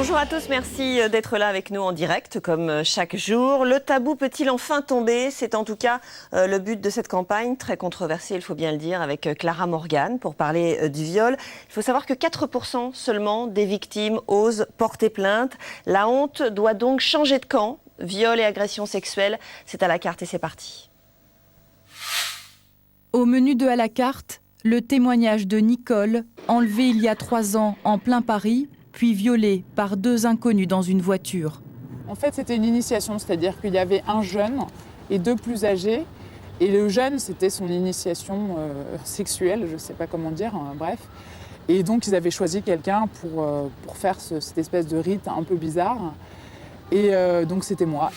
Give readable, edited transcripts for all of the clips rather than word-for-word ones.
Bonjour à tous, merci d'être là avec nous en direct comme chaque jour. Le tabou peut-il enfin tomber? C'est en tout cas le but de cette campagne très controversée, il faut bien le dire, avec Clara Morgan pour parler du viol. Il faut savoir que 4% seulement des victimes osent porter plainte. La honte doit donc changer de camp. Viol et agression sexuelle, c'est à la carte et c'est parti. Au menu de À la carte, le témoignage de Nicole, enlevée il y a 3 ans en plein Paris, puis violée par 2 inconnus dans une voiture. En fait, c'était une initiation, c'est-à-dire qu'il y avait un jeune et 2 plus âgés. Et le jeune, c'était son initiation sexuelle, je ne sais pas comment dire, bref. Et donc, ils avaient choisi quelqu'un pour faire cette espèce de rite un peu bizarre. Et donc, c'était moi.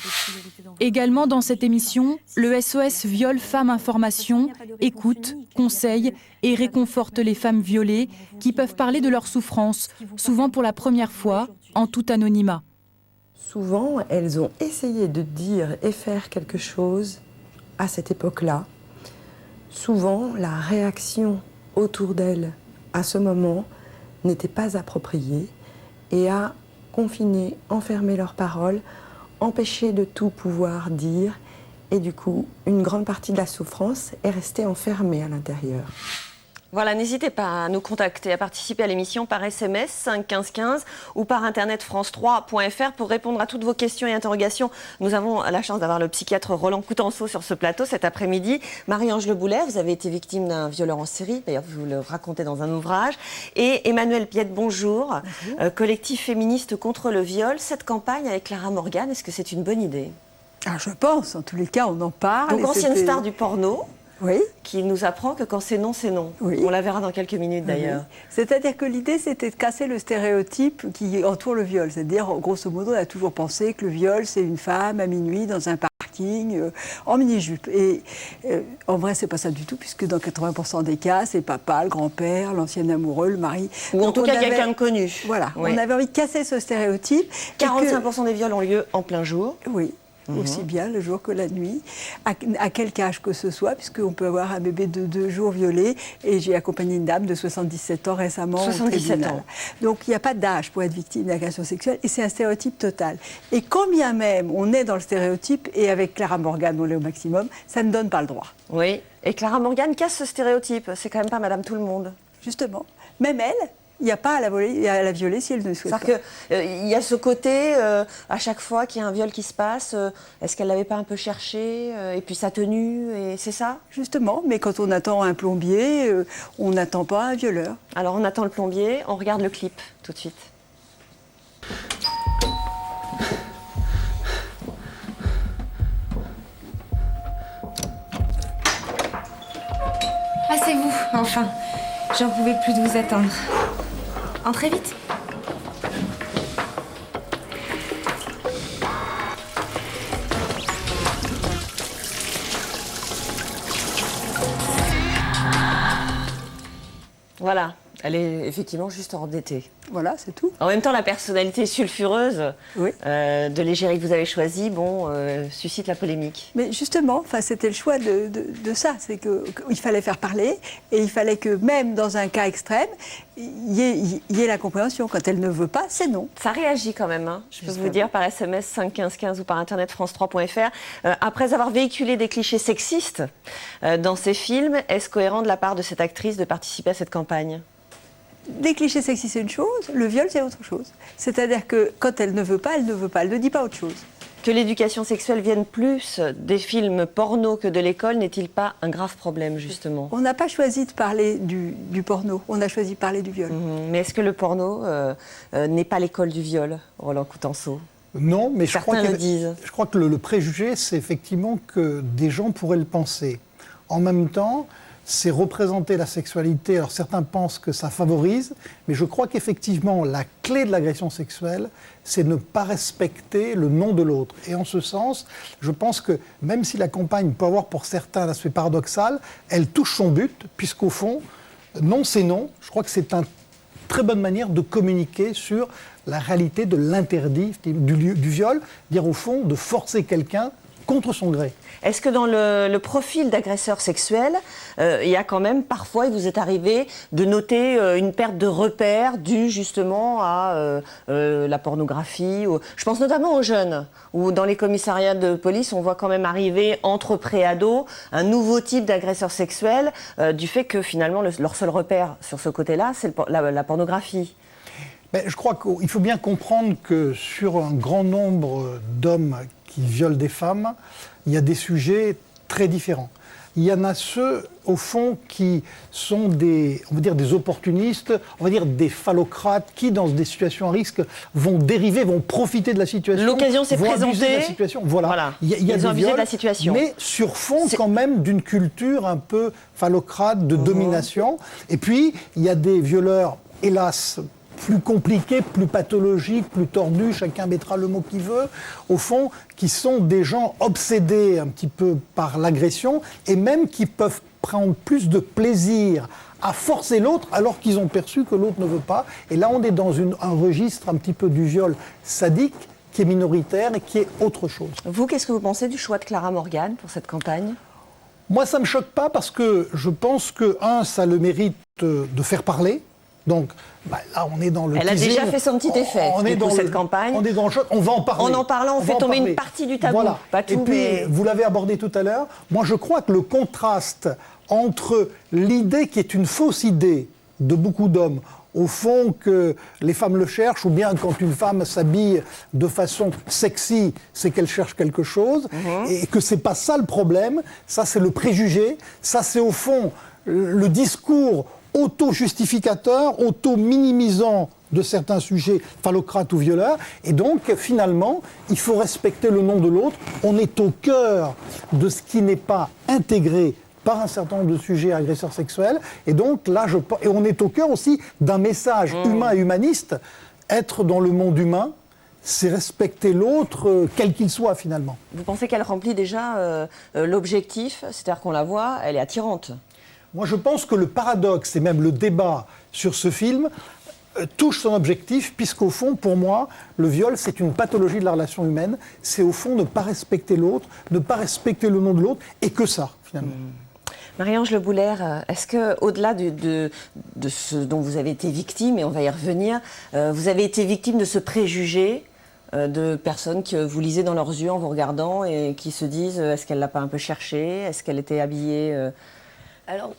Également dans cette émission, le SOS Viol Femmes Information écoute, conseille et réconforte les femmes violées qui peuvent parler de leur souffrance, souvent pour la première fois, en tout anonymat. Souvent, elles ont essayé de dire et faire quelque chose à cette époque-là. Souvent, la réaction autour d'elles à ce moment n'était pas appropriée et a confiné, enfermé leurs paroles, empêché de tout pouvoir dire et du coup, une grande partie de la souffrance est restée enfermée à l'intérieur. Voilà, n'hésitez pas à nous contacter, à participer à l'émission par SMS 5 15 15 ou par internet france3.fr pour répondre à toutes vos questions et interrogations. Nous avons la chance d'avoir le psychiatre Roland Coutenceau sur ce plateau cet après-midi. Marie-Ange Le Boulet, vous avez été victime d'un violeur en série, d'ailleurs vous le racontez dans un ouvrage. Et Emmanuel Piette, bonjour. Collectif féministe contre le viol. Cette campagne avec Clara Morgan, est-ce que c'est une bonne idée? Je pense, en tous les cas, on en parle. Donc ancienne star du porno. Oui. Qui nous apprend que quand c'est non, c'est non. Oui. On la verra dans quelques minutes d'ailleurs. Oui. C'est-à-dire que l'idée, c'était de casser le stéréotype qui entoure le viol. C'est-à-dire, grosso modo, on a toujours pensé que le viol, c'est une femme à minuit dans un parking en mini-jupe. Et en vrai, c'est pas ça du tout, puisque dans 80% des cas, c'est papa, le grand-père, l'ancien amoureux, le mari. Ou en tout cas quelqu'un de connu. Voilà, oui. On avait envie de casser ce stéréotype. 45% des viols ont lieu en plein jour. Oui. Aussi bien le jour que la nuit, à quel âge que ce soit, puisqu'on peut avoir un bébé de 2 jours violé, et j'ai accompagné une dame de 77 ans récemment 77 ans. Donc il n'y a pas d'âge pour être victime d'agression sexuelle, et c'est un stéréotype total. Et quand bien même on est dans le stéréotype, et avec Clara Morgan on l'est au maximum, ça ne donne pas le droit. Oui, et Clara Morgan casse ce stéréotype, c'est quand même pas Madame Tout-le-Monde. Justement, même elle, il n'y a pas à la violer si elle ne souhaite pas. C'est-à-dire qu'il y a ce côté, à chaque fois qu'il y a un viol qui se passe, est-ce qu'elle ne l'avait pas un peu cherché, et puis sa tenue, et c'est ça? Justement, mais quand on attend un plombier, on n'attend pas un violeur. Alors on attend le plombier, on regarde le clip tout de suite. Ah, c'est vous, enfin. J'en pouvais plus de vous attendre. Entrez vite. Voilà, elle est effectivement juste endettée. Voilà, c'est tout. En même temps, la personnalité sulfureuse de l'égérie que vous avez choisie, suscite la polémique. Mais justement, c'était le choix de ça. C'est qu'il fallait faire parler, et il fallait que même dans un cas extrême, il y ait la compréhension. Quand elle ne veut pas, c'est non. Ça réagit quand même, hein. Je peux vous dire, par SMS 5 15 15 ou par internet france3.fr. Après avoir véhiculé des clichés sexistes dans ses films, est-ce cohérent de la part de cette actrice de participer à cette campagne? Des clichés sexistes, c'est une chose, le viol, c'est autre chose. C'est-à-dire que quand elle ne veut pas, elle ne veut pas, elle ne dit pas autre chose. Que l'éducation sexuelle vienne plus des films porno que de l'école, n'est-il pas un grave problème, justement? On n'a pas choisi de parler du porno, on a choisi de parler du viol. Mais est-ce que le porno n'est pas l'école du viol, Roland Coutenceau? Non, mais je crois que le préjugé, c'est effectivement que des gens pourraient le penser. En même temps, c'est représenter la sexualité. Alors certains pensent que ça favorise, mais je crois qu'effectivement, la clé de l'agression sexuelle, c'est ne pas respecter le nom de l'autre. Et en ce sens, je pense que même si la campagne peut avoir pour certains un aspect paradoxal, elle touche son but, puisqu'au fond, non c'est non. Je crois que c'est une très bonne manière de communiquer sur la réalité de l'interdit, du viol, dire au fond, de forcer quelqu'un contre son gré. Est-ce que dans le profil d'agresseur sexuel, il y a quand même, parfois, il vous est arrivé de noter une perte de repères due justement à la pornographie je pense notamment aux jeunes, où dans les commissariats de police, on voit quand même arriver entre préados un nouveau type d'agresseur sexuel du fait que finalement, leur seul repère sur ce côté-là, c'est la pornographie. Ben, je crois qu'il faut bien comprendre que sur un grand nombre d'hommes qui violent des femmes, il y a des sujets très différents. Il y en a ceux, au fond, qui sont des opportunistes, on va dire des phallocrates, qui, dans des situations à risque, vont dériver, vont profiter de la situation. L'occasion s'est présentée. présentée. De la situation. Voilà. Il y a Ils ont abusé viols, de la situation. Mais sur fond, quand même, d'une culture un peu phallocrate, de domination. Et puis, il y a des violeurs, hélas, plus compliqués, plus pathologiques, plus tordus, chacun mettra le mot qu'il veut, au fond, qui sont des gens obsédés un petit peu par l'agression et même qui peuvent prendre plus de plaisir à forcer l'autre alors qu'ils ont perçu que l'autre ne veut pas. Et là, on est dans un registre un petit peu du viol sadique qui est minoritaire et qui est autre chose. Vous, qu'est-ce que vous pensez du choix de Clara Morgan pour cette campagne ? Moi, ça ne me choque pas parce que je pense que, ça a le mérite de faire parler. Donc, là, on est dans le Elle a déjà fait son petit effet dans cette campagne. On est dans le choc, on va en parler. En parlant, on fait tomber une partie du tabou. Voilà. Pas tout, et puis, mais... vous l'avez abordé tout à l'heure, moi je crois que le contraste entre l'idée qui est une fausse idée de beaucoup d'hommes, au fond que les femmes le cherchent, ou bien quand une femme s'habille de façon sexy, c'est qu'elle cherche quelque chose, et que c'est pas ça le problème, ça c'est le préjugé, ça c'est au fond le discours auto-justificateur, auto-minimisant de certains sujets phallocrates ou violeurs. Et donc, finalement, il faut respecter le nom de l'autre. On est au cœur de ce qui n'est pas intégré par un certain nombre de sujets agresseurs sexuels. Et donc, là, et on est au cœur aussi d'un message humain et humaniste. Être dans le monde humain, c'est respecter l'autre, quel qu'il soit, finalement. Vous pensez qu'elle remplit déjà l'objectif ? C'est-à-dire qu'on la voit, elle est attirante. Moi, je pense que le paradoxe et même le débat sur ce film touche son objectif, puisqu'au fond, pour moi, le viol, c'est une pathologie de la relation humaine. C'est au fond ne pas respecter l'autre, ne pas respecter le nom de l'autre, et que ça, finalement. Marie-Ange Le Boulaire, est-ce qu'au-delà de ce dont vous avez été victime, et on va y revenir, vous avez été victime de ce préjugé de personnes que vous lisez dans leurs yeux en vous regardant et qui se disent, est-ce qu'elle l'a pas un peu cherché ? Est-ce qu'elle était habillée Alors,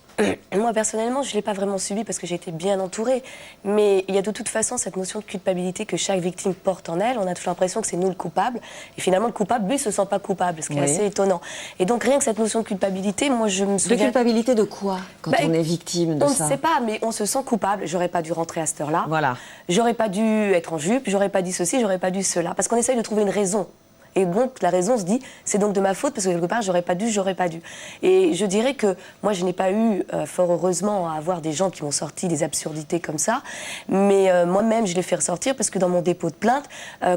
moi, personnellement, je ne l'ai pas vraiment subi parce que j'ai été bien entourée. Mais il y a de toute façon cette notion de culpabilité que chaque victime porte en elle. On a toujours l'impression que c'est nous le coupable. Et finalement, le coupable, lui, ne se sent pas coupable, ce qui est assez étonnant. Et donc, rien que cette notion de culpabilité, moi, je me souviens... De culpabilité de quoi, quand on est victime de ça ? On ne sait pas, mais on se sent coupable. J'aurais pas dû rentrer à cette heure-là. Voilà. J'aurais pas dû être en jupe, j'aurais pas dit ceci, j'aurais pas dû cela. Parce qu'on essaye de trouver une raison. Et donc, la raison se dit, c'est donc de ma faute, parce que quelque part, j'aurais pas dû. Et je dirais que moi, je n'ai pas eu, fort heureusement, à avoir des gens qui m'ont sorti des absurdités comme ça. Mais moi-même, je l'ai fait ressortir, parce que dans mon dépôt de plainte,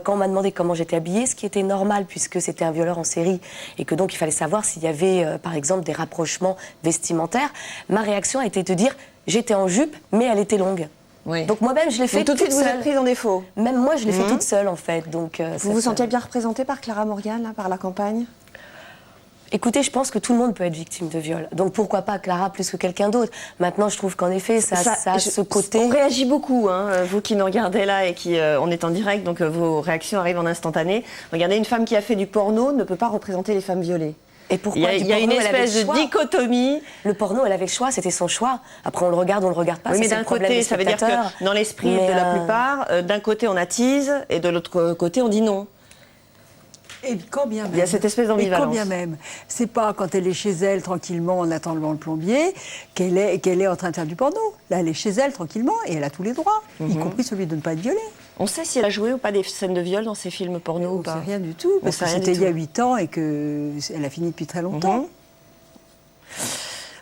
quand on m'a demandé comment j'étais habillée, ce qui était normal, puisque c'était un violeur en série, et que donc, il fallait savoir s'il y avait, par exemple, des rapprochements vestimentaires, ma réaction a été de dire, j'étais en jupe, mais elle était longue. Oui. Donc moi-même, je l'ai fait toute seule. Tout de suite, vous êtes prise en défaut. Même moi, je l'ai fait toute seule, en fait. Donc, vous vous sentiez bien représentée par Clara Morgan, là, par la campagne ? Écoutez, je pense que tout le monde peut être victime de viol. Donc pourquoi pas Clara plus que quelqu'un d'autre ? Maintenant, je trouve qu'en effet, ça a ce côté... On réagit beaucoup, hein, vous qui nous regardez là et qui... on est en direct, donc vos réactions arrivent en instantané. Regardez, une femme qui a fait du porno ne peut pas représenter les femmes violées. Et pourquoi il y a une espèce de dichotomie. Le porno, elle avait le choix, c'était son choix. Après, on le regarde pas. Oui, mais d'un côté, ça veut dire que dans l'esprit de la plupart, d'un côté on attise et de l'autre côté on dit non. Et quand bien même. Il y a cette espèce d'ambivalence. Et quand bien même. C'est pas quand elle est chez elle tranquillement en attendant le plombier qu'elle est en train de faire du porno. Là, elle est chez elle tranquillement et elle a tous les droits, y compris celui de ne pas être violée. On sait si elle a joué ou pas des scènes de viol dans ses films porno ou pas ? On ne sait rien du tout, parce que c'était il y a 8 ans et qu'elle a fini depuis très longtemps.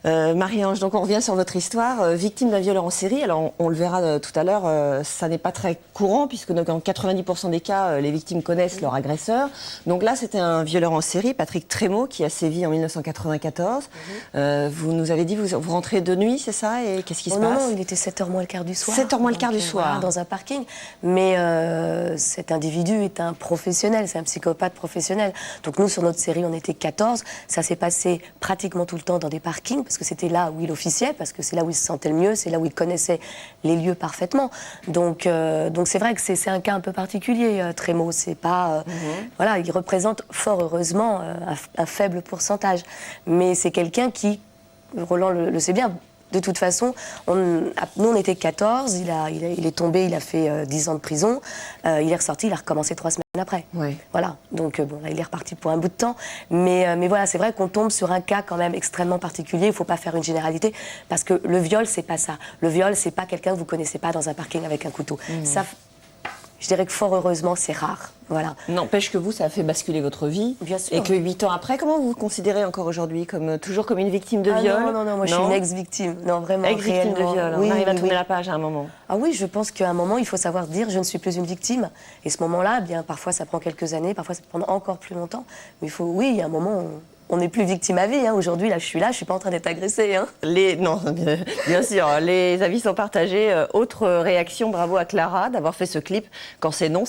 Marie-Ange, donc on revient sur votre histoire. Victime d'un violeur en série, alors on le verra tout à l'heure, ça n'est pas très courant puisque dans 90% des cas, les victimes connaissent leur agresseur. Donc là, c'était un violeur en série, Patrick Trémaux, qui a sévi en 1994. Vous nous avez dit, vous rentrez de nuit, c'est ça? Et qu'est-ce qui se passe? Non, il était 7h moins le quart du soir. 7h moins le quart du soir. Voilà, dans un parking. Mais cet individu est un professionnel, c'est un psychopathe professionnel. Donc nous, sur notre série, on était 14. Ça s'est passé pratiquement tout le temps dans des parkings, parce que c'était là où il officiait, parce que c'est là où il se sentait le mieux, c'est là où il connaissait les lieux parfaitement. Donc c'est vrai que c'est un cas un peu particulier, Trémaux. C'est pas, voilà, il représente fort heureusement un faible pourcentage. Mais c'est quelqu'un qui, Roland le sait bien, de toute façon, nous on était 14, il est tombé, il a fait 10 ans de prison, il est ressorti, il a recommencé 3 semaines après. Ouais. Voilà, donc bon, là il est reparti pour un bout de temps, mais voilà, c'est vrai qu'on tombe sur un cas quand même extrêmement particulier, il ne faut pas faire une généralité, parce que le viol, c'est pas ça. Le viol, c'est pas quelqu'un que vous connaissez pas dans un parking avec un couteau. Ça, je dirais que fort heureusement, c'est rare. Voilà. N'empêche que vous, ça a fait basculer votre vie. Bien sûr. Et que 8 ans après, comment vous vous considérez encore aujourd'hui? Toujours comme une victime de viol? Non, moi je suis une ex-victime. Non, vraiment, ex-victime de viol. Oui, on arrive à oui, tourner la page à un moment. Ah oui, je pense qu'à un moment, il faut savoir dire je ne suis plus une victime. Et ce moment-là, eh bien, parfois ça prend quelques années, parfois ça prend encore plus longtemps. Mais il y a un moment, on n'est plus victime à vie. Hein. Aujourd'hui, là, je suis pas en train d'être agressée. Hein. Non, bien sûr, les avis sont partagés. Autre réaction, bravo à Clara d'avoir fait ce clip. Quand c'est non,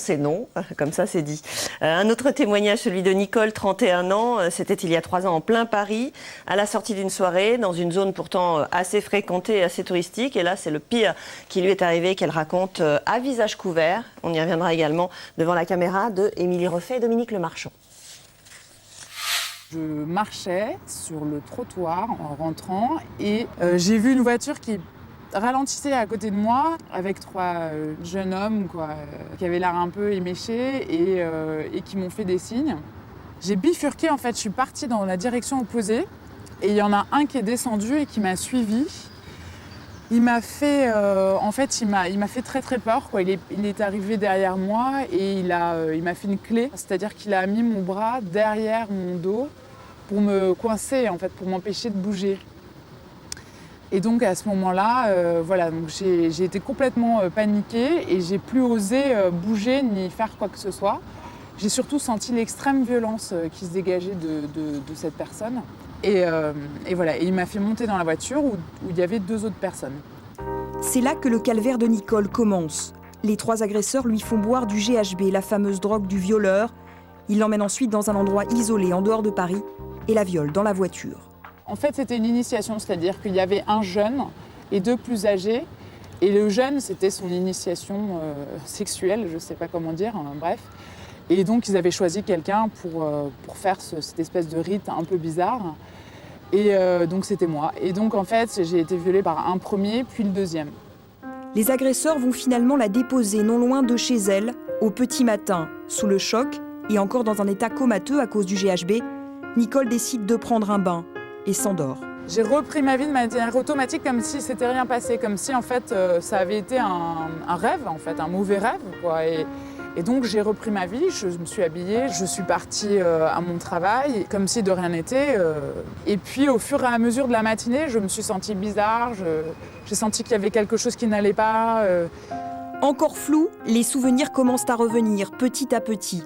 comme ça c'est dit. Un autre témoignage, celui de Nicole, 31 ans. C'était il y a 3 ans en plein Paris, à la sortie d'une soirée, dans une zone pourtant assez fréquentée et assez touristique. Et là, c'est le pire qui lui est arrivé, qu'elle raconte à visage couvert. On y reviendra également devant la caméra de Émilie Refait et Dominique Lemarchand. Je marchais sur le trottoir en rentrant et j'ai vu une voiture qui ralentissait à côté de moi avec 3 jeunes hommes qui avaient l'air un peu éméchés et qui m'ont fait des signes. J'ai bifurqué, en fait, je suis partie dans la direction opposée et il y en a un qui est descendu et qui m'a suivie. Il m'a fait, il m'a fait très très peur, quoi. Il est arrivé derrière moi et il m'a fait une clé, c'est-à-dire qu'il a mis mon bras derrière mon dos pour me coincer, en fait, pour m'empêcher de bouger. Et donc à ce moment-là, donc j'ai été complètement paniquée et j'ai plus osé bouger ni faire quoi que ce soit. J'ai surtout senti l'extrême violence qui se dégageait de cette personne. Et voilà, et il m'a fait monter dans la voiture où il y avait 2 autres personnes. C'est là que le calvaire de Nicole commence. Les 3 agresseurs lui font boire du GHB, la fameuse drogue du violeur. Ils l'emmènent ensuite dans un endroit isolé en dehors de Paris et la violent dans la voiture. En fait, c'était une initiation, c'est-à-dire qu'il y avait un jeune et 2 plus âgés. Et le jeune, c'était son initiation sexuelle, je ne sais pas comment dire, bref. Et donc, ils avaient choisi quelqu'un pour faire cette espèce de rite un peu bizarre. Et donc, c'était moi. Et donc, en fait, j'ai été violée par un premier, puis le deuxième. Les agresseurs vont finalement la déposer non loin de chez elle, au petit matin. Sous le choc, et encore dans un état comateux à cause du GHB, Nicole décide de prendre un bain et s'endort. J'ai repris ma vie de manière automatique, comme si c'était rien passé, comme si en fait ça avait été un rêve, en fait, un mauvais rêve, quoi. Et donc j'ai repris ma vie, je me suis habillée, je suis partie à mon travail, comme si de rien n'était. Et puis au fur et à mesure de la matinée, je me suis sentie bizarre, j'ai senti qu'il y avait quelque chose qui n'allait pas. Encore flou, les souvenirs commencent à revenir petit à petit.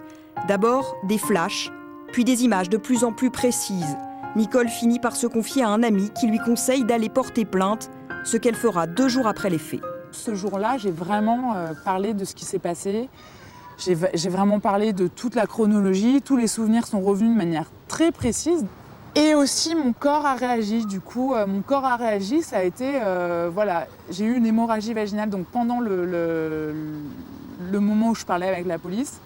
D'abord des flashs, puis des images de plus en plus précises. Nicole finit par se confier à un ami qui lui conseille d'aller porter plainte, ce qu'elle fera 2 jours après les faits. Ce jour-là, j'ai vraiment parlé de ce qui s'est passé. J'ai vraiment parlé de toute la chronologie. Tous les souvenirs sont revenus de manière très précise. Et aussi, mon corps a réagi. Du coup, mon corps a réagi. Ça a été... j'ai eu une hémorragie vaginale donc pendant le moment où je parlais avec la police.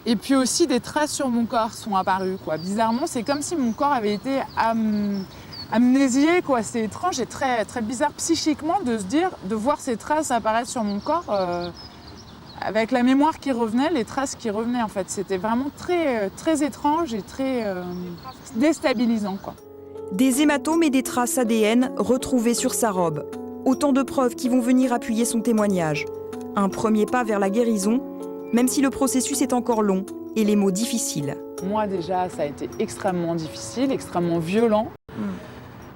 Et puis aussi, des traces sur mon corps sont apparues, quoi. Bizarrement, c'est comme si mon corps avait été amnésié, quoi. C'est étrange et très, très bizarre psychiquement de voir ces traces apparaître sur mon corps avec la mémoire qui revenait, les traces qui revenaient, en fait. C'était vraiment très, très étrange et très déstabilisant, quoi. Des hématomes et des traces ADN retrouvées sur sa robe. Autant de preuves qui vont venir appuyer son témoignage. Un premier pas vers la guérison, même si le processus est encore long et les mots difficiles. Moi déjà, ça a été extrêmement difficile, extrêmement violent.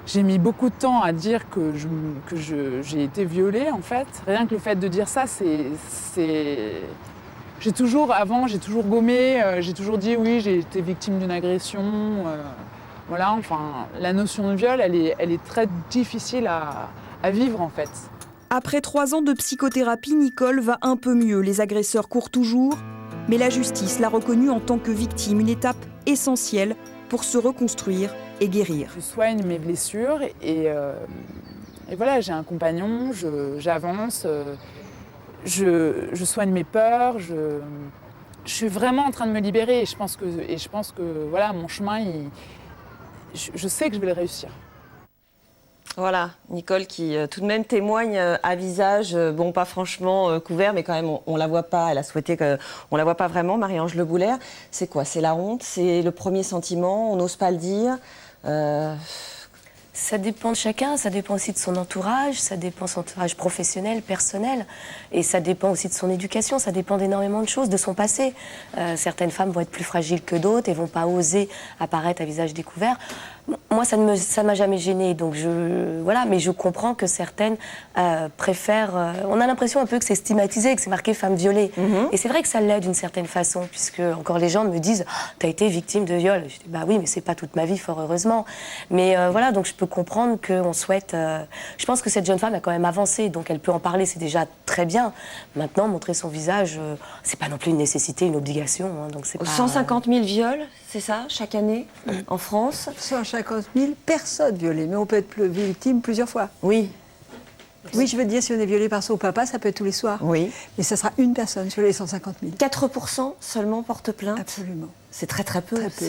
J'ai mis beaucoup de temps à dire que j'ai été violée, en fait. Rien que le fait de dire ça, J'ai toujours gommé, j'ai toujours dit oui, j'ai été victime d'une agression. Voilà, enfin, la notion de viol, elle est très difficile à vivre, en fait. Après 3 ans de psychothérapie, Nicole va un peu mieux. Les agresseurs courent toujours, mais la justice l'a reconnue en tant que victime, une étape essentielle pour se reconstruire et guérir. Je soigne mes blessures et voilà, j'ai un compagnon, j'avance, je soigne mes peurs, je suis vraiment en train de me libérer et je pense que voilà, mon chemin, je sais que je vais le réussir. Voilà, Nicole qui tout de même témoigne à visage, bon pas franchement couvert, mais quand même on la voit pas, elle a souhaité qu'on la voit pas vraiment, Marie-Ange Le Boulaire. C'est quoi? C'est la honte? C'est le premier sentiment? On n'ose pas le dire? Ça dépend de chacun, ça dépend aussi de son entourage, ça dépend de son entourage professionnel, personnel, et ça dépend aussi de son éducation, ça dépend d'énormément de choses, de son passé. Certaines femmes vont être plus fragiles que d'autres et vont pas oser apparaître à visage découvert. Moi, ça ne m'a jamais gênée, donc voilà, mais je comprends que certaines préfèrent... on a l'impression un peu que c'est stigmatisé, que c'est marqué femme violée. Et c'est vrai que ça l'est d'une certaine façon, puisque encore les gens me disent « t'as été victime de viol ». Je dis « bah oui, mais c'est pas toute ma vie, fort heureusement ». Mais voilà, donc je peux comprendre qu'on souhaite... je pense que cette jeune femme a quand même avancé, donc elle peut en parler, c'est déjà très bien. Maintenant, montrer son visage, c'est pas non plus une nécessité, une obligation. Hein, donc c'est pas, 150 000 viols, c'est ça, chaque année, en France? 150 000 personnes violées, mais on peut être victime plusieurs fois. Oui. Oui, je veux dire, si on est violé par son papa, ça peut être tous les soirs. Oui. Mais ça sera une personne sur les 150 000. 4% seulement portent plainte? Absolument. C'est très très peu. Très peu.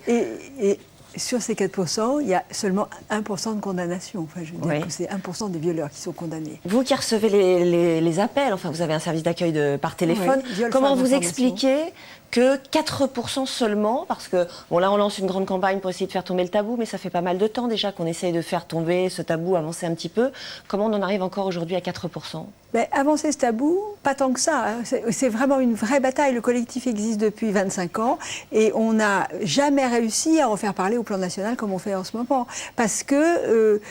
Et sur ces 4%, il y a seulement 1% de condamnation. Enfin, je veux dire que c'est 1% des violeurs qui sont condamnés. Vous qui recevez les appels, enfin vous avez un service d'accueil par téléphone, comment vous expliquez que 4% seulement, parce que bon là on lance une grande campagne pour essayer de faire tomber le tabou, mais ça fait pas mal de temps déjà qu'on essaye de faire tomber ce tabou, avancer un petit peu. Comment on en arrive encore aujourd'hui à 4%? Mais avancer ce tabou, pas tant que ça. Hein. C'est vraiment une vraie bataille. Le collectif existe depuis 25 ans et on n'a jamais réussi à en faire parler au plan national comme on fait en ce moment. Parce que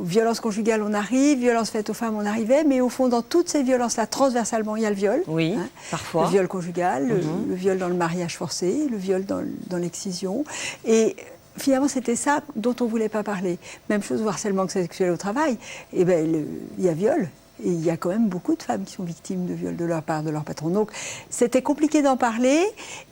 violence conjugale, on arrive, violence faite aux femmes, on arrivait, mais au fond, dans toutes ces violences-là, transversalement, il y a le viol. Oui, hein, parfois. Le viol conjugal, le viol dans le mariage forcé, le viol dans l'excision. Et finalement, c'était ça dont on ne voulait pas parler. Même chose, au harcèlement sexuel au travail. Eh bien, il y a viol. Et il y a quand même beaucoup de femmes qui sont victimes de viol de leur part, de leur patron. Donc, c'était compliqué d'en parler.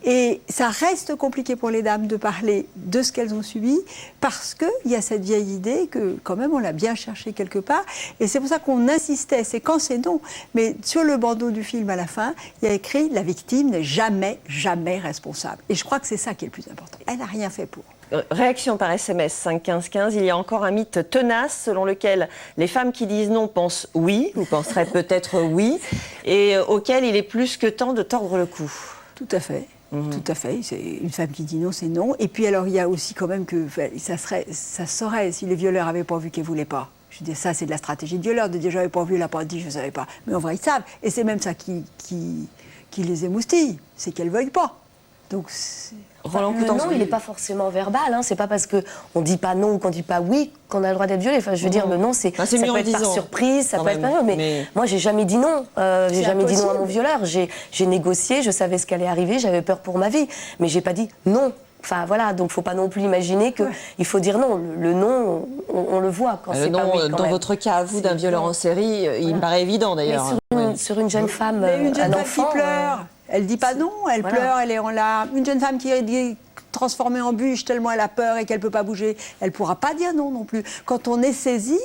Et ça reste compliqué pour les dames de parler de ce qu'elles ont subi, parce qu'il y a cette vieille idée que, quand même, on l'a bien cherché quelque part. Et c'est pour ça qu'on insistait. C'est quand c'est non. Mais sur le bandeau du film, à la fin, il y a écrit « La victime n'est jamais, jamais responsable ». Et je crois que c'est ça qui est le plus important. Elle n'a rien fait pour. Réaction par SMS 5 15 15, il y a encore un mythe tenace selon lequel les femmes qui disent non pensent oui, ou penseraient peut-être oui, et auquel il est plus que temps de tordre le cou. Tout à fait. Tout à fait. C'est une femme qui dit non, c'est non. Et puis alors, il y a aussi quand même que ça saurait si les violeurs n'avaient pas vu qu'elles ne voulaient pas. Je dis ça, c'est de la stratégie de violeur, de dire j'avais pas vu, elle n'a pas dit, je ne savais pas. Mais en vrai, ils savent. Et c'est même ça qui les émoustille, c'est qu'elles ne veuillent pas. Donc, Roland Coutanceau, il n'est pas forcément verbal. Hein. C'est pas parce qu'on ne dit pas non ou qu'on ne dit pas oui qu'on a le droit d'être violé. Enfin, je veux dire, le non, ça peut être par surprise, ça peut être pas... Mais moi, j'ai jamais dit non. J'ai jamais dit non à mon violeur. J'ai négocié, je savais ce qui allait arriver, j'avais peur pour ma vie. Mais j'ai pas dit non. Enfin, voilà, donc il ne faut pas non plus imaginer qu'il faut dire non. Le non, on le voit quand c'est pas oui. Quand dans même. Votre cas, à vous, d'un violeur en série, il me paraît évident d'ailleurs. Sur une jeune femme, une jeune un femme enfant... qui pleure. Elle dit pas non, elle pleure, elle est en larmes. Une jeune femme qui est transformée en bûche tellement elle a peur et qu'elle ne peut pas bouger, elle ne pourra pas dire non non plus. Quand on est saisi,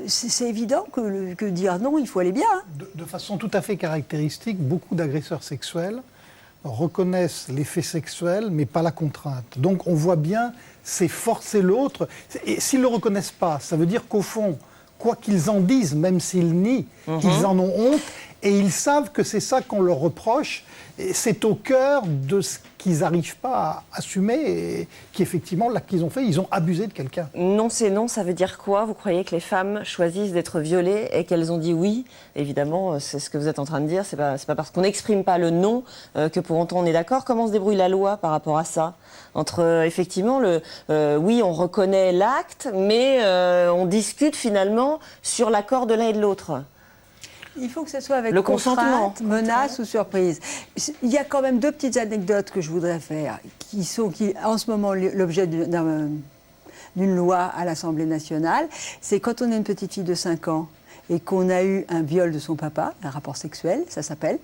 c'est évident que dire non, il faut aller bien. Hein. De façon tout à fait caractéristique, beaucoup d'agresseurs sexuels reconnaissent les faits sexuels, mais pas la contrainte. Donc on voit bien, c'est forcer l'autre. Et s'ils ne le reconnaissent pas, ça veut dire qu'au fond, quoi qu'ils en disent, même s'ils nient, qu'ils en ont honte, Et ils savent que c'est ça qu'on leur reproche. Et c'est au cœur de ce qu'ils n'arrivent pas à assumer et qu'effectivement, là qu'ils ont fait, ils ont abusé de quelqu'un. Non, c'est non, ça veut dire quoi? Vous croyez que les femmes choisissent d'être violées et qu'elles ont dit oui? Évidemment, c'est ce que vous êtes en train de dire. C'est pas parce qu'on n'exprime pas le non que pour autant on est d'accord. Comment se débrouille la loi par rapport à ça? Entre effectivement oui, on reconnaît l'acte, mais on discute finalement sur l'accord de l'un et de l'autre. Il faut que ce soit avec le consentement, menace ou surprise. Il y a quand même 2 petites anecdotes que je voudrais faire, qui sont en ce moment l'objet d'une loi à l'Assemblée nationale. C'est quand on est une petite fille de 5 ans et qu'on a eu un viol de son papa, un rapport sexuel, ça s'appelle,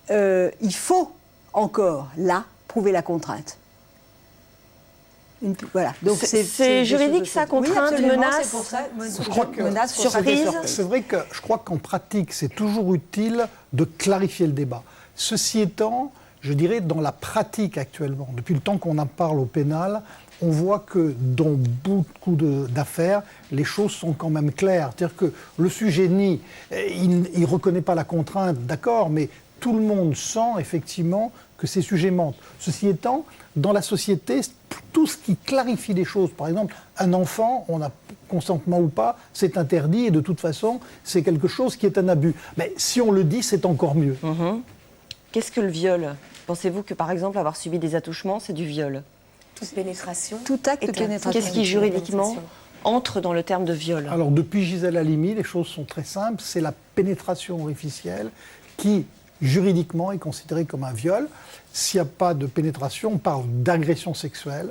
il faut encore, là, prouver la contrainte. Voilà. Donc c'est juridique, ça, contrainte, oui, menace, surprise. C'est vrai que je crois qu'en pratique, c'est toujours utile de clarifier le débat. Ceci étant, je dirais, dans la pratique actuellement, depuis le temps qu'on en parle au pénal, on voit que dans beaucoup d'affaires, les choses sont quand même claires. C'est-à-dire que le sujet nie, il ne reconnaît pas la contrainte, d'accord, mais tout le monde sent effectivement que ces sujets mentent. Ceci étant, dans la société, tout ce qui clarifie les choses, par exemple, un enfant, on a consentement ou pas, c'est interdit et de toute façon, c'est quelque chose qui est un abus. Mais si on le dit, c'est encore mieux. Qu'est-ce que le viol? Pensez-vous que, par exemple, avoir subi des attouchements, c'est du viol? Toute pénétration. Tout acte de pénétration. Qu'est-ce qui, juridiquement, entre dans le terme de viol? Alors, depuis Gisèle Halimi, les choses sont très simples. C'est la pénétration orificielle qui, juridiquement, est considérée comme un viol. S'il n'y a pas de pénétration, on parle d'agression sexuelle,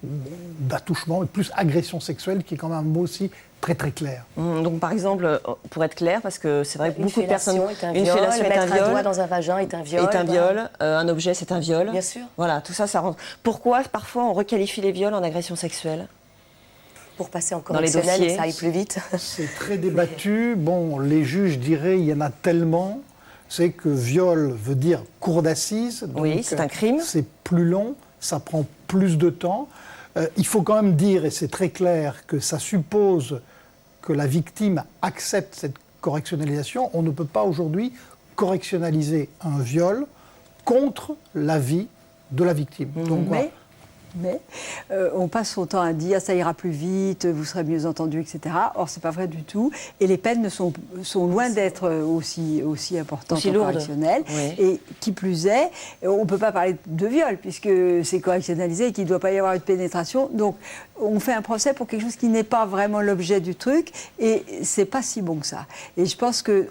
d'attouchement, et plus agression sexuelle, qui est quand même un mot aussi très très clair. Donc par exemple, pour être clair, parce que c'est vrai que beaucoup de personnes... Une fellation est un viol, mettre un doigt dans un vagin est un viol. Est un viol, un objet c'est un viol. Bien sûr. Voilà, tout ça, ça rentre. Pourquoi parfois on requalifie les viols en agression sexuelle? Pour passer en correctionnel et que ça aille plus vite. C'est très débattu. Bon, les juges diraient, il y en a tellement... C'est que viol veut dire cour d'assises. Oui, c'est un crime. C'est plus long, ça prend plus de temps. Il faut quand même dire, et c'est très clair, que ça suppose que la victime accepte cette correctionnalisation. On ne peut pas aujourd'hui correctionnaliser un viol contre l'avis de la victime. Donc, voilà. Mais on passe son temps à dire ça ira plus vite, vous serez mieux entendu, etc. Or, c'est pas vrai du tout. Et les peines sont loin d'être aussi importantes en correctionnel. Oui. Et qui plus est, on ne peut pas parler de viol puisque c'est correctionnalisé et qu'il ne doit pas y avoir eu de pénétration. Donc, on fait un procès pour quelque chose qui n'est pas vraiment l'objet du truc et c'est pas si bon que ça. Et je pense que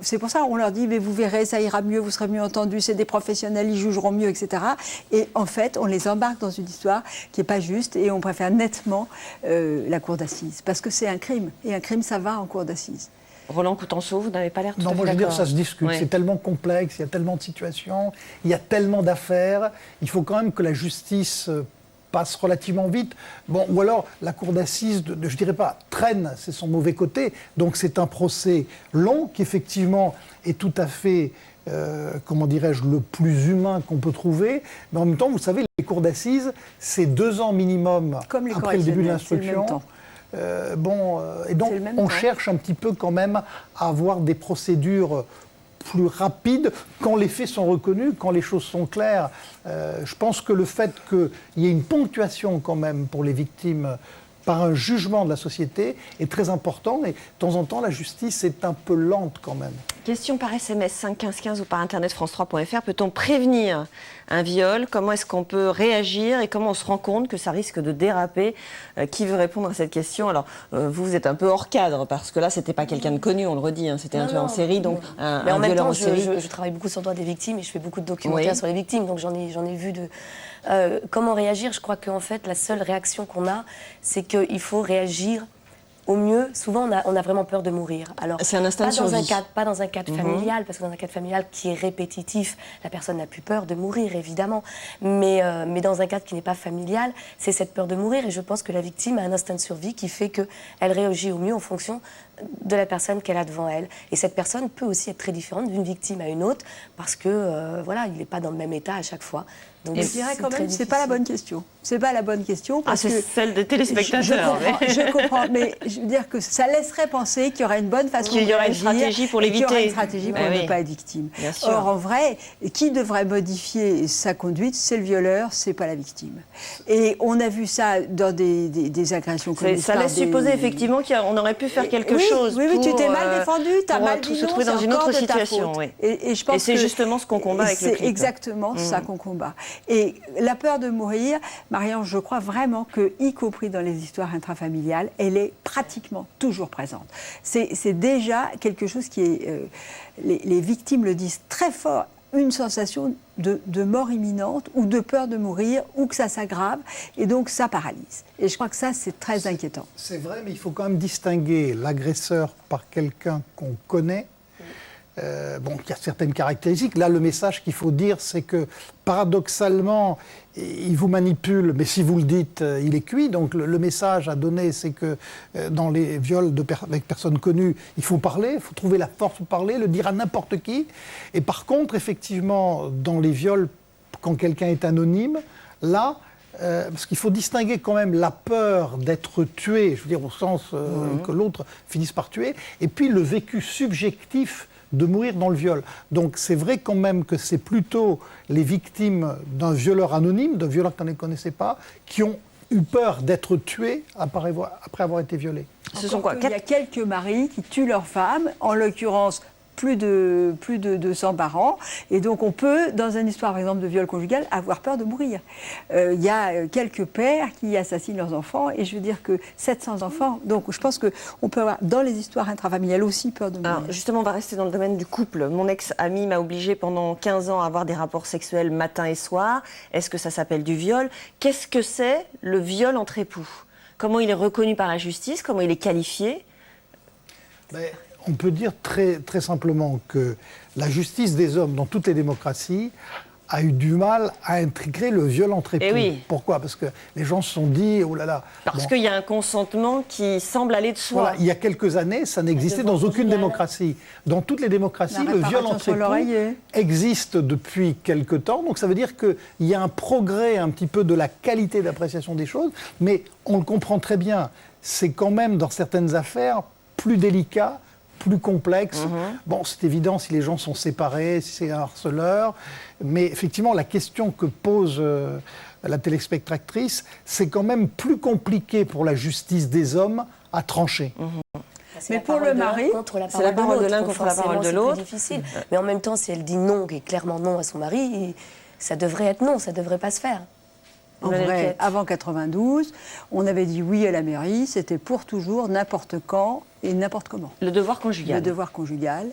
c'est pour ça qu'on leur dit mais vous verrez, ça ira mieux, vous serez mieux entendu, c'est des professionnels, ils jugeront mieux, etc. Et en fait, on les embarque dans une histoire qui n'est pas juste et on préfère nettement la cour d'assises parce que c'est un crime et un crime ça va en cour d'assises. Roland Coutenceau, vous n'avez pas l'air tout à fait d'accord. Non, moi je veux dire, ça se discute, c'est tellement complexe, il y a tellement de situations, il y a tellement d'affaires, il faut quand même que la justice passe relativement vite. Bon, ou alors la cour d'assises, je dirais pas, traîne, c'est son mauvais côté, donc c'est un procès long qui effectivement est tout à fait, comment dirais-je, le plus humain qu'on peut trouver, mais en même temps, vous savez, les cours d'assises, c'est 2 ans minimum après le début de l'instruction. Et donc on cherche un petit peu quand même à avoir des procédures plus rapides quand les faits sont reconnus, quand les choses sont claires. Je pense que le fait qu'il y ait une ponctuation quand même pour les victimes par un jugement de la société est très important et de temps en temps la justice est un peu lente quand même. Question par SMS 5 15 15 ou par internet france3.fr. Peut-on prévenir un viol? Comment est-ce qu'on peut réagir et comment on se rend compte que ça risque de déraper? Qui veut répondre à cette question? Alors vous êtes un peu hors cadre parce que là c'était pas quelqu'un de connu, on le redit, hein, c'était un tueur en série, donc mais en même temps je travaille beaucoup sur le droit des victimes et je fais beaucoup de documentaires sur les victimes, donc j'en ai vu de... comment réagir? Je crois qu'en fait la seule réaction qu'on a, c'est qu'il faut réagir au mieux. Souvent on a vraiment peur de mourir. Alors c'est un instinct de survie. Pas dans un cadre familial, parce que dans un cadre familial qui est répétitif, la personne n'a plus peur de mourir évidemment. Mais dans un cadre qui n'est pas familial, c'est cette peur de mourir et je pense que la victime a un instinct de survie qui fait qu'elle réagit au mieux en fonction de la personne qu'elle a devant elle. Et cette personne peut aussi être très différente d'une victime à une autre parce que voilà, il n'est pas dans le même état à chaque fois. Donc, je dirais quand même, c'est pas la bonne question. C'est pas la bonne question parce c'est que celle des téléspectateurs. Je comprends, mais je veux dire que ça laisserait penser qu'il y aurait une bonne façon de qu'il y aurait une réagir stratégie pour et qu'il y aurait l'éviter. une stratégie pour ne pas être victime. Bien sûr. Or, en vrai, qui devrait modifier sa conduite, c'est le violeur, c'est pas la victime. Et on a vu ça dans des agressions commises Ça par laisse supposer effectivement qu'on aurait pu faire quelque chose. Oui, pour, tu t'es mal défendu, tu as mal dit se non, trouver dans c'est une encore autre de ta situation. faute. Oui. Et je pense c'est que justement ce qu'on combat avec le clip. C'est exactement ça qu'on combat. Et la peur de mourir, Marie-Ange, je crois vraiment que, y compris dans les histoires intrafamiliales, elle est pratiquement toujours présente. C'est déjà quelque chose qui est... les victimes le disent très fort, une sensation de mort imminente ou de peur de mourir ou que ça s'aggrave et donc ça paralyse. Et je crois que ça, c'est très inquiétant. C'est vrai, mais il faut quand même distinguer l'agresseur par quelqu'un qu'on connaît. Il y a certaines caractéristiques. Là, le message qu'il faut dire, c'est que paradoxalement, il vous manipule, mais si vous le dites, il est cuit. Donc le message à donner, c'est que dans les viols avec personnes connues, il faut parler, il faut trouver la force pour parler, le dire à n'importe qui. Et par contre, effectivement, dans les viols, quand quelqu'un est anonyme, là, parce qu'il faut distinguer quand même la peur d'être tué, je veux dire au sens que l'autre finisse par tuer, et puis le vécu subjectif de mourir dans le viol. Donc c'est vrai quand même que c'est plutôt les victimes d'un violeur anonyme, d'un violeur qu'on ne connaissait pas, qui ont eu peur d'être tués après avoir été violés. Ce sont quoi ? Il y a quelques maris qui tuent leurs femmes, en l'occurrence plus de 200 par an. Et donc on peut, dans une histoire par exemple de viol conjugal, avoir peur de mourir. Il y a quelques pères qui assassinent leurs enfants, et je veux dire que 700 enfants. Donc je pense qu'on peut avoir dans les histoires intrafamiliales aussi peur de mourir. Alors justement, on va rester dans le domaine du couple. Mon ex-ami m'a obligé pendant 15 ans à avoir des rapports sexuels matin et soir. Est-ce que ça s'appelle du viol ? Qu'est-ce que c'est le viol entre époux ? Comment il est reconnu par la justice ? Comment il est qualifié ? On peut dire très, très simplement que la justice des hommes dans toutes les démocraties a eu du mal à intégrer le viol entre époux. Oui. Pourquoi ? Parce que les gens se sont dit, oh là là... Parce qu'il y a un consentement qui semble aller de soi. Voilà, il y a quelques années, ça n'existait dans aucune démocratie. Dans toutes les démocraties, le viol entre époux existe depuis quelque temps. Donc ça veut dire qu'il y a un progrès un petit peu de la qualité d'appréciation des choses, mais on le comprend très bien. C'est quand même, dans certaines affaires, plus délicat, plus complexe. Bon, c'est évident si les gens sont séparés, si c'est un harceleur, mais effectivement, la question que pose la téléspectatrice, c'est quand même plus compliqué pour la justice des hommes à trancher. Mais pour le mari, c'est la parole de l'un contre la parole de l'autre. C'est plus difficile. Mais en même temps, si elle dit non, et clairement non à son mari, ça devrait être non, ça ne devrait pas se faire. En vrai, avant 92, on avait dit oui à la mairie, c'était pour toujours, n'importe quand et n'importe comment. Le devoir conjugal. Le devoir conjugal.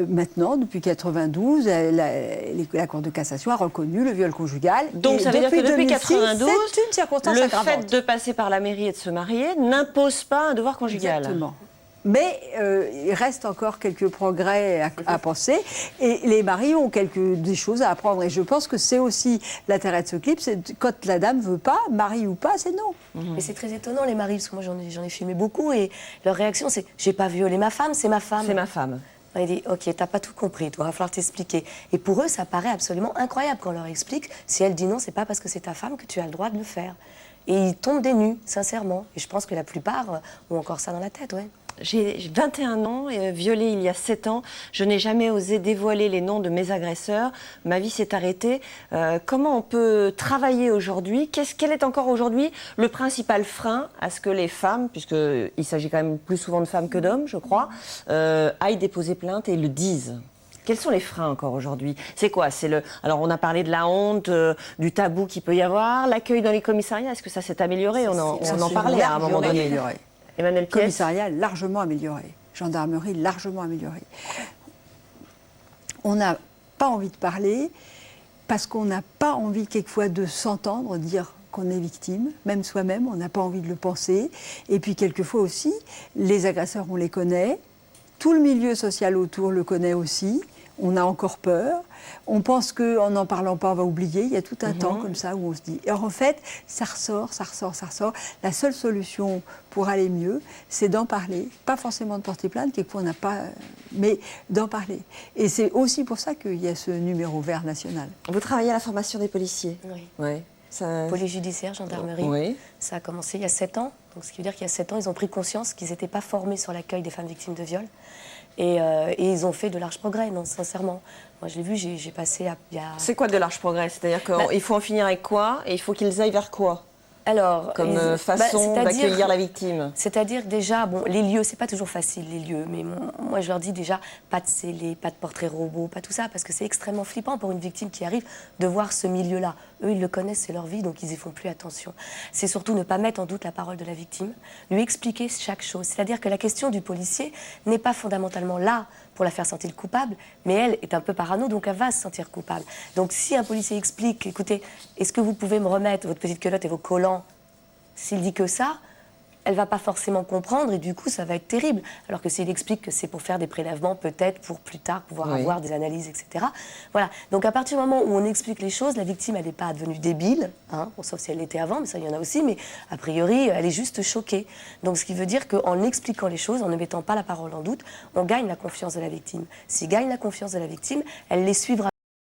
Maintenant, depuis 92, la Cour de cassation a reconnu le viol conjugal. Donc ça veut dire que depuis 92, c'est une circonstance aggravante. Le fait de passer par la mairie et de se marier n'impose pas un devoir conjugal. Exactement. Mais il reste encore quelques progrès à penser, et les maris ont des choses à apprendre. Et je pense que c'est aussi l'intérêt de ce clip, c'est quand la dame veut pas, mari ou pas, c'est non. Mais c'est très étonnant les maris, parce que moi j'en ai filmé beaucoup, et leur réaction c'est « j'ai pas violé ma femme, c'est ma femme ». C'est ma femme. Il dit « ok, t'as pas tout compris, il va falloir t'expliquer ». Et pour eux, ça paraît absolument incroyable quand on leur explique. Si elle dit non, c'est pas parce que c'est ta femme que tu as le droit de le faire. Et ils tombent des nues, sincèrement. Et je pense que la plupart ont encore ça dans la tête, ouais. J'ai 21 ans, violée il y a 7 ans. Je n'ai jamais osé dévoiler les noms de mes agresseurs. Ma vie s'est arrêtée. Comment on peut travailler aujourd'hui ? Quel est encore aujourd'hui le principal frein à ce que les femmes, puisqu'il s'agit quand même plus souvent de femmes que d'hommes, je crois, aillent déposer plainte et le disent ? Quels sont les freins encore aujourd'hui ? C'est quoi ? Alors on a parlé de la honte, du tabou qu'il peut y avoir, l'accueil dans les commissariats. Est-ce que ça s'est amélioré ? On en parlait à un moment donné. Emmanuel Piette. Commissariat largement amélioré, gendarmerie largement améliorée. On n'a pas envie de parler parce qu'on n'a pas envie quelquefois de s'entendre dire qu'on est victime, même soi-même, on n'a pas envie de le penser. Et puis quelquefois aussi, les agresseurs, on les connaît, tout le milieu social autour le connaît aussi. on a encore peur, on pense qu'en n'en parlant pas, on va oublier, il y a tout un temps comme ça où on se dit. Alors en fait, ça ressort. La seule solution pour aller mieux, c'est d'en parler, pas forcément de porter plainte, quelquefois on n'a pas, mais d'en parler. Et c'est aussi pour ça qu'il y a ce numéro vert national. Vous travaillez à la formation des policiers. Oui. Ouais. Police judiciaire, gendarmerie. Oui. Ça a commencé il y a 7 ans. Donc, ce qui veut dire qu'il y a 7 ans, ils ont pris conscience qu'ils n'étaient pas formés sur l'accueil des femmes victimes de viol. Et ils ont fait de larges progrès, non, sincèrement. Moi, je l'ai vu, j'ai passé il y a... C'est quoi de larges progrès? C'est-à-dire qu'il faut en finir avec quoi? Et il faut qu'ils aillent vers quoi? Alors, comme façon d'accueillir la victime. C'est-à-dire déjà, bon, les lieux, c'est pas toujours facile, les lieux, mais moi je leur dis déjà, pas de scellés, pas de portrait robot, pas tout ça, parce que c'est extrêmement flippant pour une victime qui arrive de voir ce milieu-là. Eux, ils le connaissent, c'est leur vie, donc ils y font plus attention. C'est surtout ne pas mettre en doute la parole de la victime, lui expliquer chaque chose. C'est-à-dire que la question du policier n'est pas fondamentalement là pour la faire sentir coupable, mais elle est un peu parano, donc elle va se sentir coupable. Donc si un policier explique, écoutez, est-ce que vous pouvez me remettre votre petite culotte et vos collants, s'il dit que ça, elle ne va pas forcément comprendre et du coup, ça va être terrible. Alors que s'il explique que c'est pour faire des prélèvements, peut-être pour plus tard pouvoir avoir des analyses, etc. Voilà. Donc à partir du moment où on explique les choses, la victime, elle n'est pas devenue débile, hein, bon, sauf si elle l'était avant, mais ça, il y en a aussi, mais a priori, elle est juste choquée. Donc ce qui veut dire qu'en expliquant les choses, en ne mettant pas la parole en doute, on gagne la confiance de la victime. S'il gagne la confiance de la victime, elle les suivra.